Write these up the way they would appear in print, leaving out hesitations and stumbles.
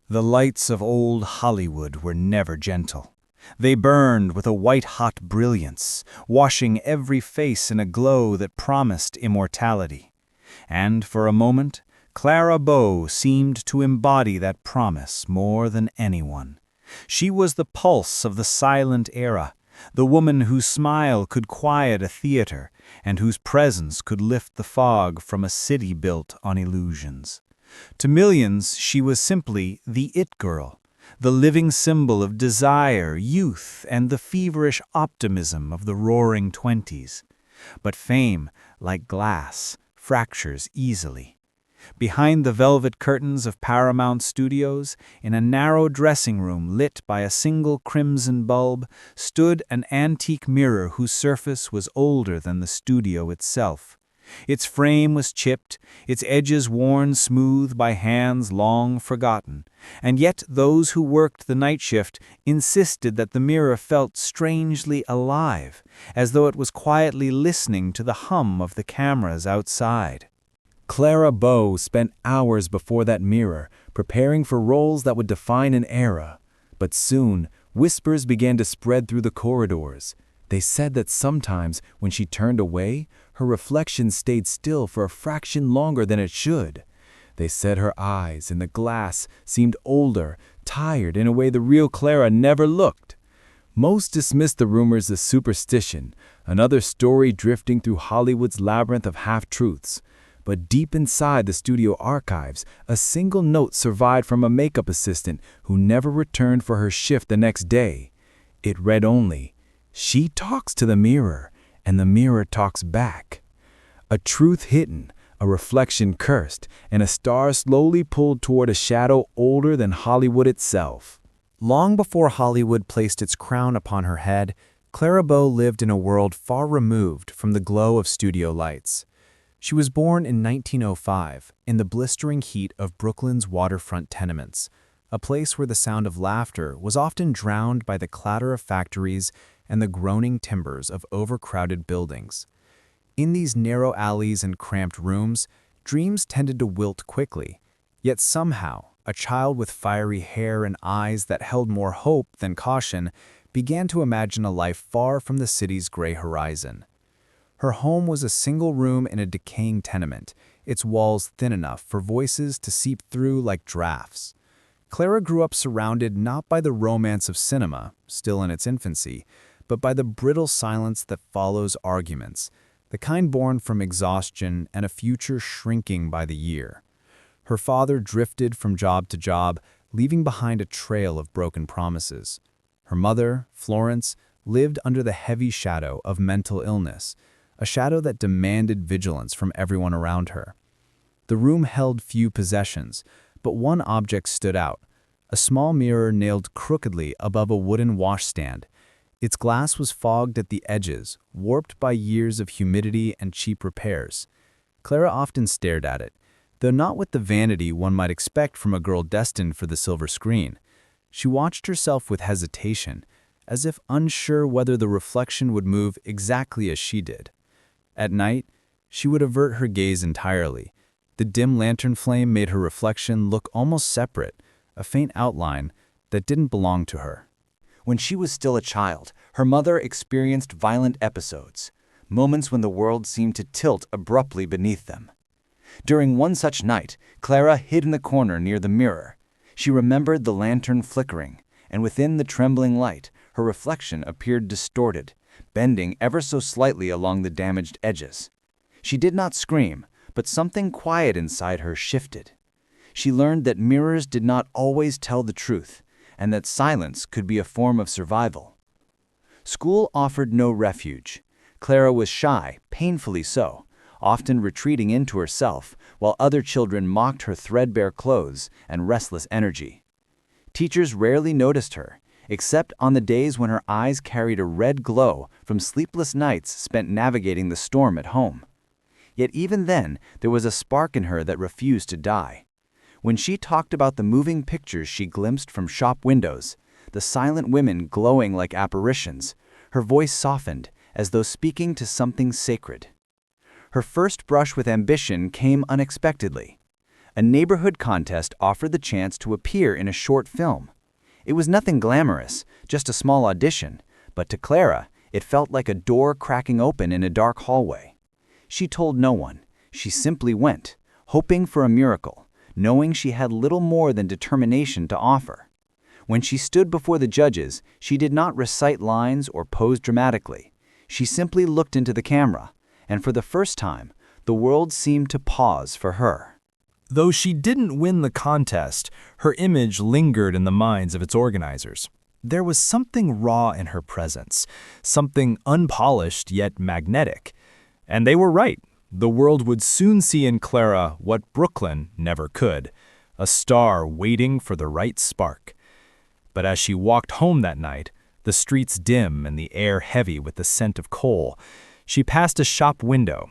The lights of old Hollywood were never gentle. They burned with a white-hot brilliance, washing every face in a glow that promised immortality. And for a moment, Clara Bow seemed to embody that promise more than anyone. She was the pulse of the silent era, the woman whose smile could quiet a theater and whose presence could lift the fog from a city built on illusions. To millions, she was simply the it girl, the living symbol of desire, youth, and the feverish optimism of the roaring 20s. But fame, like glass, fractures easily. Behind the velvet curtains of Paramount Studios, in a narrow dressing room lit by a single crimson bulb, stood an antique mirror whose surface was older than the studio itself. Its frame was chipped, its edges worn smooth by hands long forgotten, and yet those who worked the night shift insisted that the mirror felt strangely alive, as though it was quietly listening to the hum of the cameras outside. Clara Bow spent hours before that mirror, preparing for roles that would define an era. But soon, whispers began to spread through the corridors. They said that sometimes, when she turned away, her reflection stayed still for a fraction longer than it should. They said her eyes in the glass seemed older, tired in a way the real Clara never looked. Most dismissed the rumors as superstition, another story drifting through Hollywood's labyrinth of half-truths. But deep inside the studio archives, a single note survived from a makeup assistant who never returned for her shift the next day. It read only, "She talks to the mirror, and the mirror talks back." A truth hidden, a reflection cursed, and a star slowly pulled toward a shadow older than Hollywood itself. Long before Hollywood placed its crown upon her head, Clara Bow lived in a world far removed from the glow of studio lights. She was born in 1905 in the blistering heat of Brooklyn's waterfront tenements, a place where the sound of laughter was often drowned by the clatter of factories and the groaning timbers of overcrowded buildings. In these narrow alleys and cramped rooms, dreams tended to wilt quickly, yet somehow, a child with fiery hair and eyes that held more hope than caution began to imagine a life far from the city's gray horizon. Her home was a single room in a decaying tenement, its walls thin enough for voices to seep through like drafts. Clara grew up surrounded not by the romance of cinema, still in its infancy, but by the brittle silence that follows arguments, the kind born from exhaustion and a future shrinking by the year. Her father drifted from job to job, leaving behind a trail of broken promises. Her mother, Florence, lived under the heavy shadow of mental illness, a shadow that demanded vigilance from everyone around her. The room held few possessions, but one object stood out, a small mirror nailed crookedly above a wooden washstand. Its glass was fogged at the edges, warped by years of humidity and cheap repairs. Clara often stared at it, though not with the vanity one might expect from a girl destined for the silver screen. She watched herself with hesitation, as if unsure whether the reflection would move exactly as she did. At night, she would avert her gaze entirely. The dim lantern flame made her reflection look almost separate, a faint outline that didn't belong to her. When she was still a child, her mother experienced violent episodes, moments when the world seemed to tilt abruptly beneath them. During one such night, Clara hid in the corner near the mirror. She remembered the lantern flickering, and within the trembling light, her reflection appeared distorted, bending ever so slightly along the damaged edges. She did not scream, but something quiet inside her shifted. She learned that mirrors did not always tell the truth, and that silence could be a form of survival. School offered no refuge. Clara was shy, painfully so, often retreating into herself, while other children mocked her threadbare clothes and restless energy. Teachers rarely noticed her, except on the days when her eyes carried a red glow from sleepless nights spent navigating the storm at home. Yet even then, there was a spark in her that refused to die. When she talked about the moving pictures she glimpsed from shop windows, the silent women glowing like apparitions, her voice softened as though speaking to something sacred. Her first brush with ambition came unexpectedly. A neighborhood contest offered the chance to appear in a short film. It was nothing glamorous, just a small audition, but to Clara, it felt like a door cracking open in a dark hallway. She told no one. She simply went, hoping for a miracle, knowing she had little more than determination to offer. When she stood before the judges, she did not recite lines or pose dramatically. She simply looked into the camera, and for the first time, the world seemed to pause for her. Though she didn't win the contest, her image lingered in the minds of its organizers. There was something raw in her presence, something unpolished yet magnetic. And they were right. The world would soon see in Clara what Brooklyn never could, a star waiting for the right spark. But as she walked home that night, the streets dim and the air heavy with the scent of coal, she passed a shop window.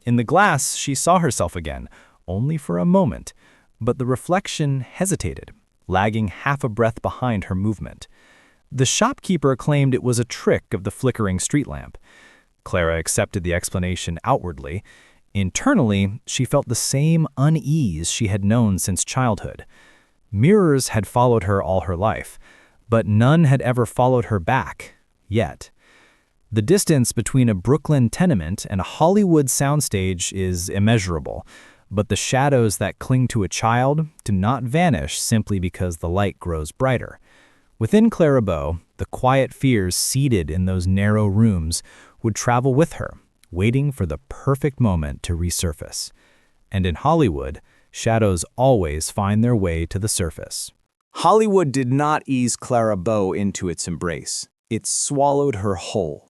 In the glass, she saw herself again, only for a moment, but the reflection hesitated, lagging half a breath behind her movement. The shopkeeper claimed it was a trick of the flickering street lamp. Clara accepted the explanation outwardly. Internally, she felt the same unease she had known since childhood. Mirrors had followed her all her life, but none had ever followed her back, yet. The distance between a Brooklyn tenement and a Hollywood soundstage is immeasurable, but the shadows that cling to a child do not vanish simply because the light grows brighter. Within Clara Bow, the quiet fears seated in those narrow rooms would travel with her, waiting for the perfect moment to resurface. And in Hollywood, shadows always find their way to the surface. Hollywood did not ease Clara Bow into its embrace. It swallowed her whole.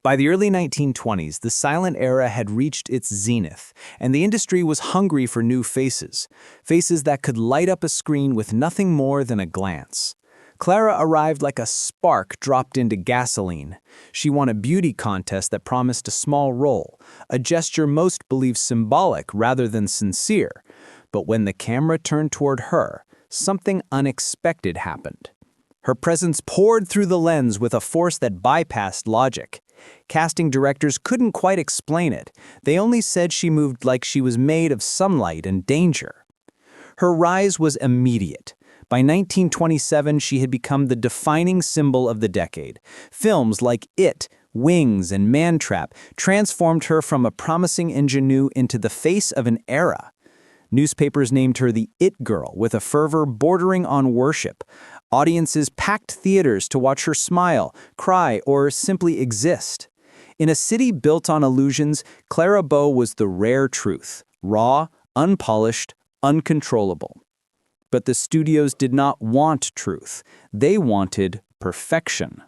By the early 1920s, the silent era had reached its zenith, and the industry was hungry for new faces, faces that could light up a screen with nothing more than a glance. Clara arrived like a spark dropped into gasoline. She won a beauty contest that promised a small role, a gesture most believed symbolic rather than sincere. But when the camera turned toward her, something unexpected happened. Her presence poured through the lens with a force that bypassed logic. Casting directors couldn't quite explain it. They only said she moved like she was made of sunlight and danger. Her rise was immediate. By 1927, she had become the defining symbol of the decade. Films like It, Wings, and Man Trap transformed her from a promising ingenue into the face of an era. Newspapers named her the It Girl with a fervor bordering on worship. Audiences packed theaters to watch her smile, cry, or simply exist. In a city built on illusions, Clara Bow was the rare truth, raw, unpolished, uncontrollable. But the studios did not want truth. They wanted perfection.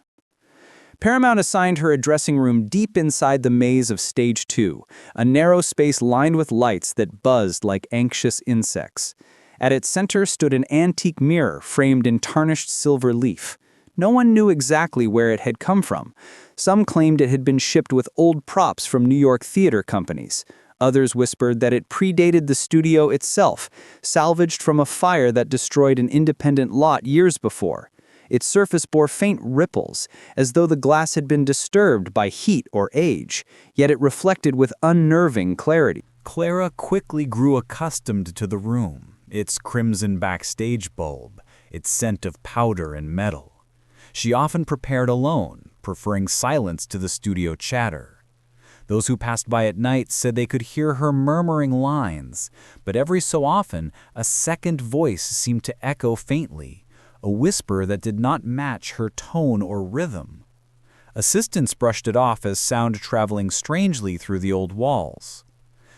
Paramount assigned her a dressing room deep inside the maze of Stage 2, a narrow space lined with lights that buzzed like anxious insects. At its center stood an antique mirror framed in tarnished silver leaf. No one knew exactly where it had come from. Some claimed it had been shipped with old props from New York theater companies. Others whispered that it predated the studio itself, salvaged from a fire that destroyed an independent lot years before. Its surface bore faint ripples, as though the glass had been disturbed by heat or age, yet it reflected with unnerving clarity. Clara quickly grew accustomed to the room, its crimson backstage bulb, its scent of powder and metal. She often prepared alone, preferring silence to the studio chatter. Those who passed by at night said they could hear her murmuring lines, but every so often a second voice seemed to echo faintly, a whisper that did not match her tone or rhythm. Assistants brushed it off as sound traveling strangely through the old walls.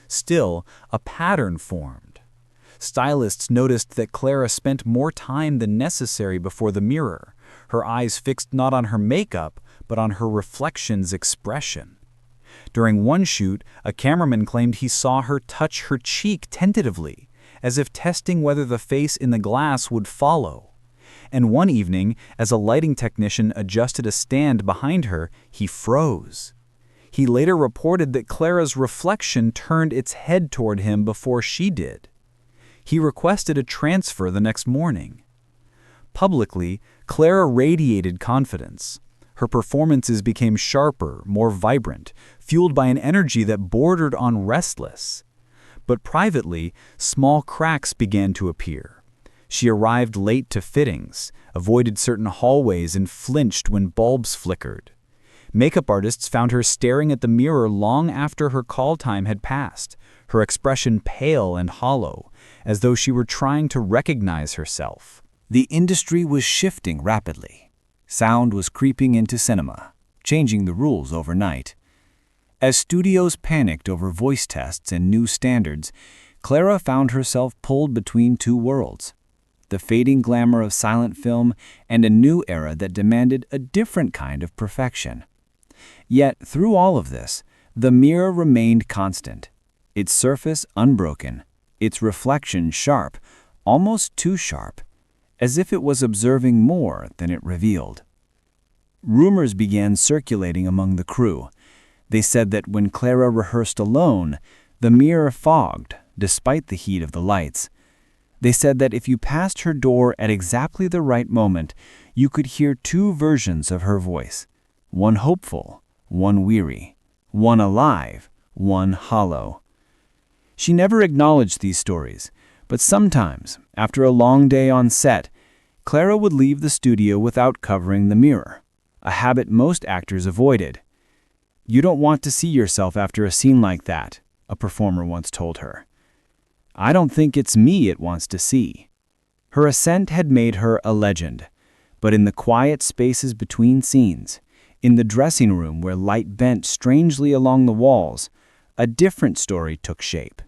Still, a pattern formed. Stylists noticed that Clara spent more time than necessary before the mirror, her eyes fixed not on her makeup, but on her reflection's expression. During one shoot, a cameraman claimed he saw her touch her cheek tentatively, as if testing whether the face in the glass would follow. And one evening, as a lighting technician adjusted a stand behind her, he froze. He later reported that Clara's reflection turned its head toward him before she did. He requested a transfer the next morning. Publicly, Clara radiated confidence. Her performances became sharper, more vibrant, fueled by an energy that bordered on restless. But privately, small cracks began to appear. She arrived late to fittings, avoided certain hallways, and flinched when bulbs flickered. Makeup artists found her staring at the mirror long after her call time had passed, her expression pale and hollow, as though she were trying to recognize herself. The industry was shifting rapidly. Sound was creeping into cinema, changing the rules overnight. As studios panicked over voice tests and new standards, Clara found herself pulled between two worlds: the fading glamour of silent film and a new era that demanded a different kind of perfection. Yet, through all of this, the mirror remained constant, its surface unbroken, its reflection sharp, almost too sharp, as if it was observing more than it revealed. Rumors began circulating among the crew. They said that when Clara rehearsed alone, the mirror fogged, despite the heat of the lights. They said that if you passed her door at exactly the right moment, you could hear two versions of her voice: one hopeful, one weary, one alive, one hollow. She never acknowledged these stories, but sometimes, after a long day on set, Clara would leave the studio without covering the mirror, a habit most actors avoided. "You don't want to see yourself after a scene like that," a performer once told her. "I don't think it's me it wants to see." Her ascent had made her a legend, but in the quiet spaces between scenes, in the dressing room where light bent strangely along the walls, a different story took shape.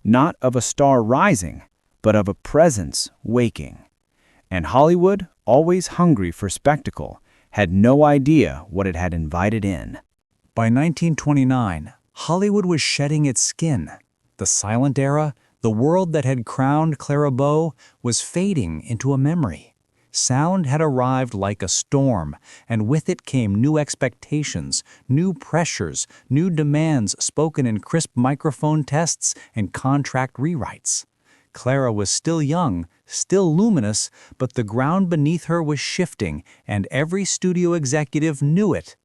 Not of a star rising, but of a presence waking. And Hollywood, always hungry for spectacle, had no idea what it had invited in. By 1929, Hollywood was shedding its skin. The silent era, the world that had crowned Clara Bow, was fading into a memory. Sound had arrived like a storm, and with it came new expectations, new pressures, new demands spoken in crisp microphone tests and contract rewrites. Clara was still young, still luminous, but the ground beneath her was shifting, and every studio executive knew it.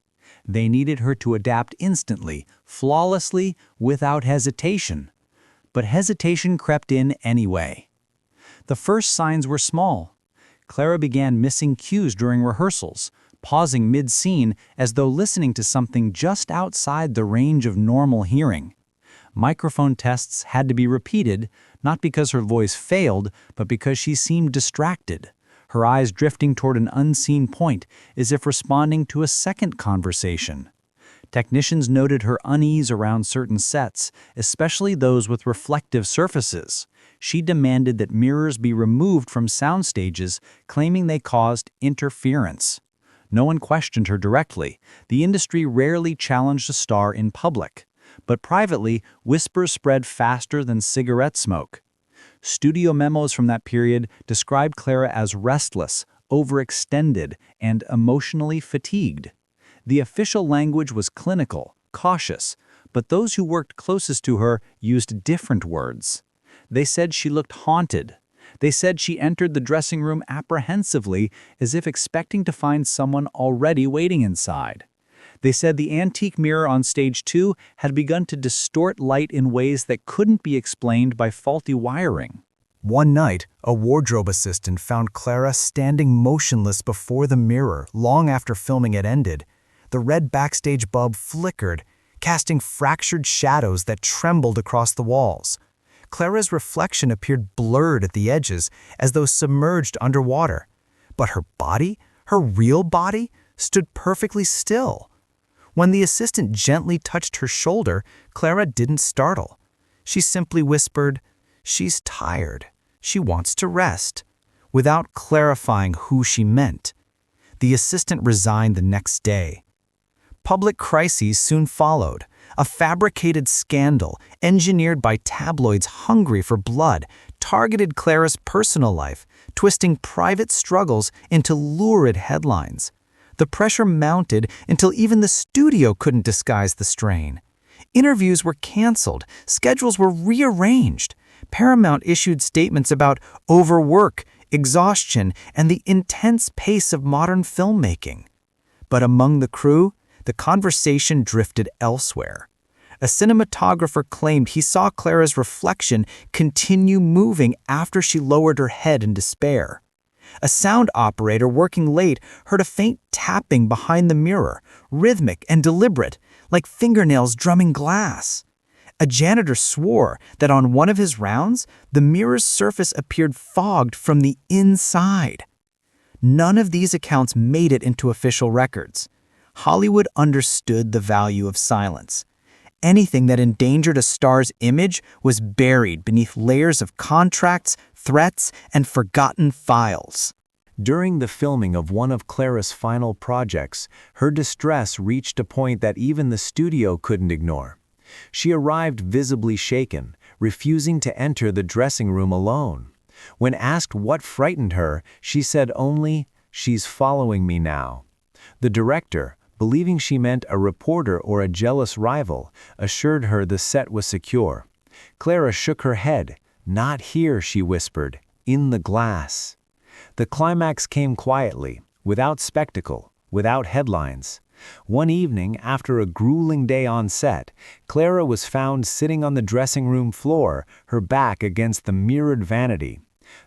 They needed her to adapt instantly, flawlessly, without hesitation. But hesitation crept in anyway. The first signs were small. Clara began missing cues during rehearsals, pausing mid-scene as though listening to something just outside the range of normal hearing. Microphone tests had to be repeated, not because her voice failed, but because she seemed distracted, her eyes drifting toward an unseen point, as if responding to a second conversation. Technicians noted her unease around certain sets, especially those with reflective surfaces. She demanded that mirrors be removed from sound stages, claiming they caused interference. No one questioned her directly. The industry rarely challenged a star in public. But privately, whispers spread faster than cigarette smoke. Studio memos from that period described Clara as restless, overextended, and emotionally fatigued. The official language was clinical, cautious, but those who worked closest to her used different words. They said she looked haunted. They said she entered the dressing room apprehensively, as if expecting to find someone already waiting inside. They said the antique mirror on stage 2 had begun to distort light in ways that couldn't be explained by faulty wiring. One night, a wardrobe assistant found Clara standing motionless before the mirror long after filming had ended. The red backstage bulb flickered, casting fractured shadows that trembled across the walls. Clara's reflection appeared blurred at the edges, as though submerged underwater. But her body, her real body, stood perfectly still. When the assistant gently touched her shoulder, Clara didn't startle. She simply whispered, "She's tired. She wants to rest," without clarifying who she meant. The assistant resigned the next day. Public crises soon followed. A fabricated scandal, engineered by tabloids hungry for blood, targeted Clara's personal life, twisting private struggles into lurid headlines. The pressure mounted until even the studio couldn't disguise the strain. Interviews were canceled, schedules were rearranged. Paramount issued statements about overwork, exhaustion, and the intense pace of modern filmmaking. But among the crew, the conversation drifted elsewhere. A cinematographer claimed he saw Clara's reflection continue moving after she lowered her head in despair. A sound operator working late heard a faint tapping behind the mirror, rhythmic and deliberate, like fingernails drumming glass. A janitor swore that on one of his rounds, the mirror's surface appeared fogged from the inside. None of these accounts made it into official records. Hollywood understood the value of silence. Anything that endangered a star's image was buried beneath layers of contracts, threats, and forgotten files. During the filming of one of Clara's final projects, her distress reached a point that even the studio couldn't ignore. She arrived visibly shaken, refusing to enter the dressing room alone. When asked what frightened her, she said only, "She's following me now." The director, believing she meant a reporter or a jealous rival, assured her the set was secure. Clara shook her head. "Not here," she whispered, "in the glass." The climax came quietly, without spectacle, without headlines. One evening, after a grueling day on set, Clara was found sitting on the dressing room floor, her back against the mirrored vanity.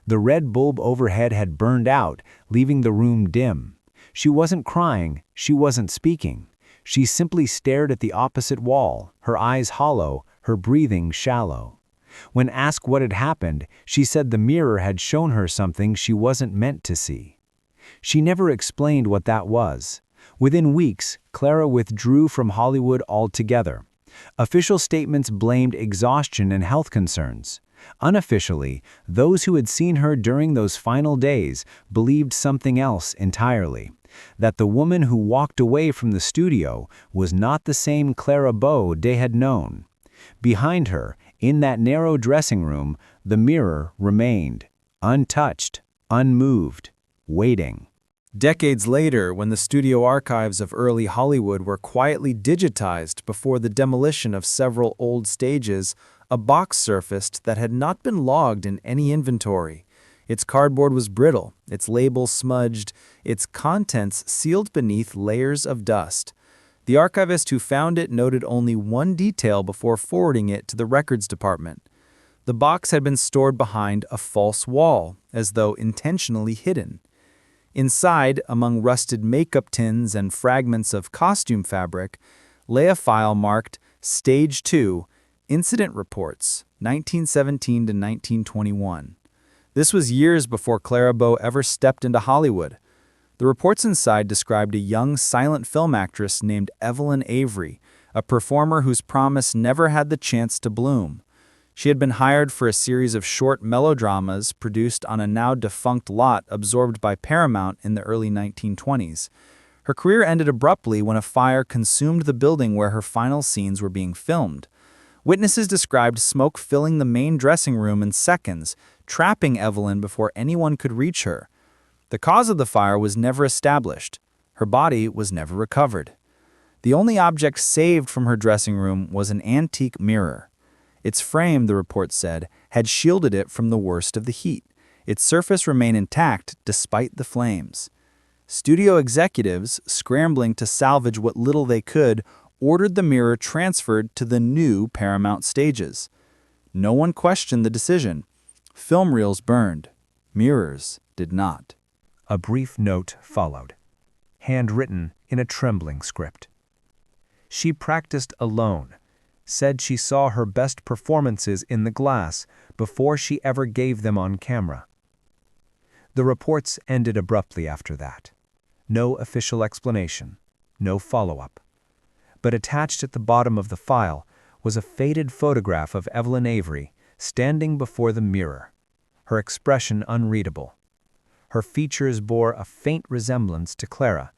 The red bulb overhead had burned out, leaving the room dim. She wasn't crying, she wasn't speaking. She simply stared at the opposite wall, her eyes hollow, her breathing shallow. When asked what had happened, she said the mirror had shown her something she wasn't meant to see. She never explained what that was. Within weeks, Clara withdrew from Hollywood altogether. Official statements blamed exhaustion and health concerns. Unofficially, those who had seen her during those final days believed something else entirely. That the woman who walked away from the studio was not the same Clara Bow they had known. Behind her, in that narrow dressing room, the mirror remained, untouched, unmoved, waiting. Decades later, when the studio archives of early Hollywood were quietly digitized before the demolition of several old stages, a box surfaced that had not been logged in any inventory. Its cardboard was brittle, its label smudged, its contents sealed beneath layers of dust. The archivist who found it noted only one detail before forwarding it to the records department. The box had been stored behind a false wall, as though intentionally hidden. Inside, among rusted makeup tins and fragments of costume fabric, lay a file marked Stage 2, Incident Reports, 1917 to 1921. This was years before Clara Bow ever stepped into Hollywood. The reports inside described a young silent film actress named Evelyn Avery, a performer whose promise never had the chance to bloom. She had been hired for a series of short melodramas produced on a now-defunct lot absorbed by Paramount in the early 1920s. Her career ended abruptly when a fire consumed the building where her final scenes were being filmed. Witnesses described smoke filling the main dressing room in seconds, trapping Evelyn before anyone could reach her. The cause of the fire was never established. Her body was never recovered. The only object saved from her dressing room was an antique mirror. Its frame, the report said, had shielded it from the worst of the heat. Its surface remained intact despite the flames. Studio executives, scrambling to salvage what little they could, ordered the mirror transferred to the new Paramount stages. No one questioned the decision. Film reels burned. Mirrors did not. A brief note followed, handwritten in a trembling script. She practiced alone, said she saw her best performances in the glass before she ever gave them on camera. The reports ended abruptly after that. No official explanation, no follow-up. But attached at the bottom of the file was a faded photograph of Evelyn Avery standing before the mirror, her expression unreadable. Her features bore a faint resemblance to Clara,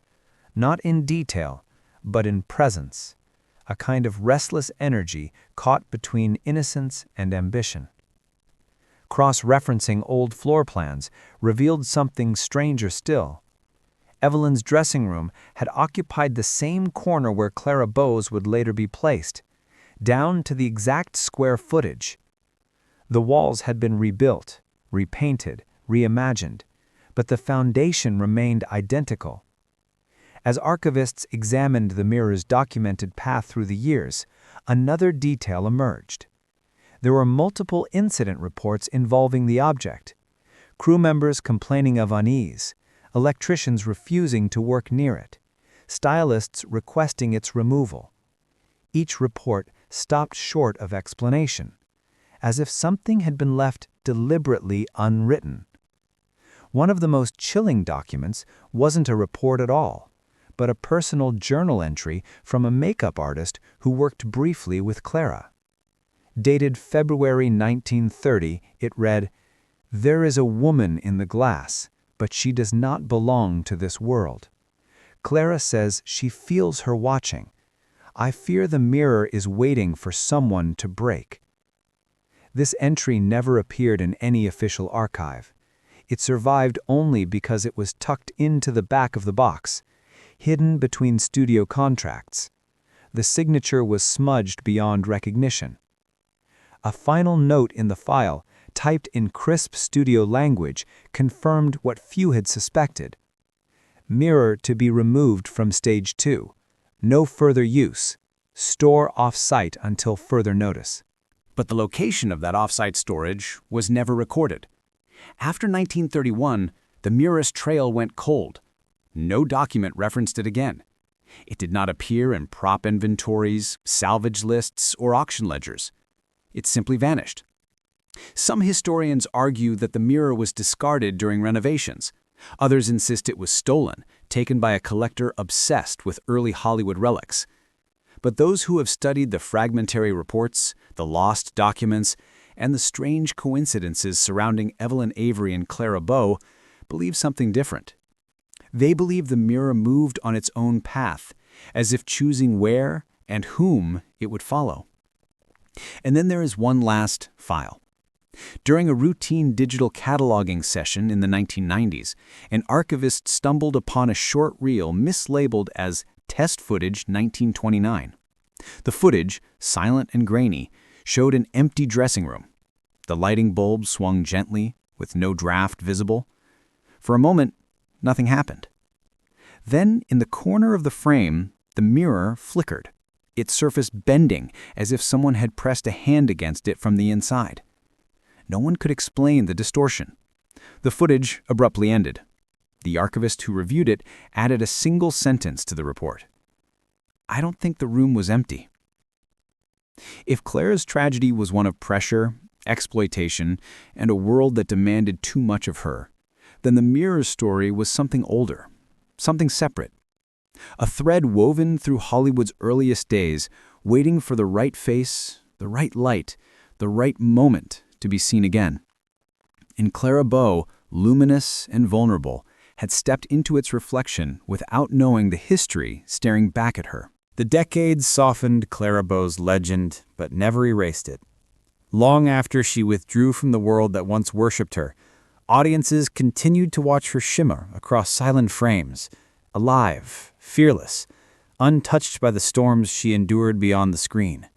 not in detail, but in presence, a kind of restless energy caught between innocence and ambition. Cross-referencing old floor plans revealed something stranger still. Evelyn's dressing room had occupied the same corner where Clara Bow's would later be placed, down to the exact square footage. The walls had been rebuilt, repainted, reimagined, but the foundation remained identical. As archivists examined the mirror's documented path through the years, another detail emerged. There were multiple incident reports involving the object. Crew members complaining of unease, electricians refusing to work near it, stylists requesting its removal. Each report stopped short of explanation, as if something had been left deliberately unwritten. One of the most chilling documents wasn't a report at all, but a personal journal entry from a makeup artist who worked briefly with Clara. Dated February 1930, it read, "There is a woman in the glass, but she does not belong to this world. Clara says she feels her watching. I fear the mirror is waiting for someone to break." This entry never appeared in any official archive. It survived only because it was tucked into the back of the box, hidden between studio contracts. The signature was smudged beyond recognition. A final note in the file, typed in crisp studio language, confirmed what few had suspected. Mirror to be removed from stage 2. No further use. Store off-site until further notice. But the location of that off-site storage was never recorded. After 1931, the mirror's trail went cold. No document referenced it again. It did not appear in prop inventories, salvage lists, or auction ledgers. It simply vanished. Some historians argue that the mirror was discarded during renovations. Others insist it was stolen, taken by a collector obsessed with early Hollywood relics. But those who have studied the fragmentary reports, the lost documents, and the strange coincidences surrounding Evelyn Avery and Clara Bow believe something different. They believe the mirror moved on its own path, as if choosing where and whom it would follow. And then there is one last file. During a routine digital cataloging session in the 1990s, an archivist stumbled upon a short reel mislabeled as Test Footage 1929. The footage, silent and grainy, showed an empty dressing room. The lighting bulb swung gently, with no draft visible. For a moment, nothing happened. Then, in the corner of the frame, the mirror flickered, its surface bending as if someone had pressed a hand against it from the inside. No one could explain the distortion. The footage abruptly ended. The archivist who reviewed it added a single sentence to the report. "I don't think the room was empty." If Clara's tragedy was one of pressure, exploitation, and a world that demanded too much of her, then the mirror's story was something older, something separate. A thread woven through Hollywood's earliest days, waiting for the right face, the right light, the right moment to be seen again. And Clara Bow, luminous and vulnerable, had stepped into its reflection without knowing the history staring back at her. The decades softened Clara Bow's legend, but never erased it. Long after she withdrew from the world that once worshipped her, audiences continued to watch her shimmer across silent frames, alive, fearless, untouched by the storms she endured beyond the screen.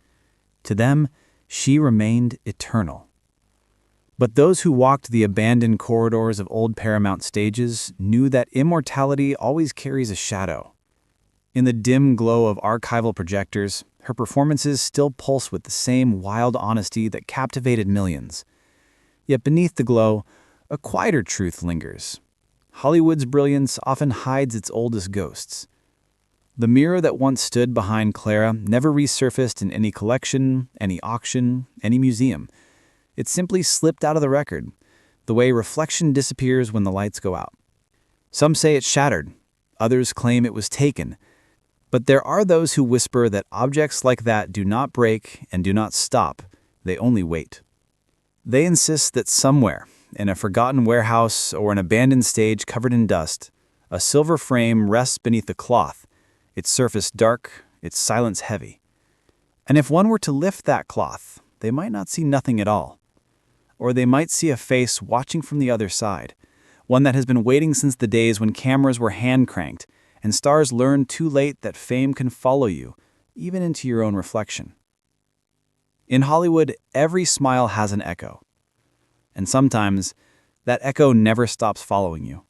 To them, she remained eternal. But those who walked the abandoned corridors of old Paramount stages knew that immortality always carries a shadow. In the dim glow of archival projectors, her performances still pulse with the same wild honesty that captivated millions. Yet beneath the glow, a quieter truth lingers. Hollywood's brilliance often hides its oldest ghosts. The mirror that once stood behind Clara never resurfaced in any collection, any auction, any museum. It simply slipped out of the record, the way reflection disappears when the lights go out. Some say it shattered, others claim it was taken. But there are those who whisper that objects like that do not break and do not stop, they only wait. They insist that somewhere, in a forgotten warehouse or an abandoned stage covered in dust, a silver frame rests beneath the cloth, its surface dark, its silence heavy. And if one were to lift that cloth, they might not see nothing at all. Or they might see a face watching from the other side, one that has been waiting since the days when cameras were hand-cranked and stars learned too late that fame can follow you, even into your own reflection. In Hollywood, every smile has an echo. And sometimes, that echo never stops following you.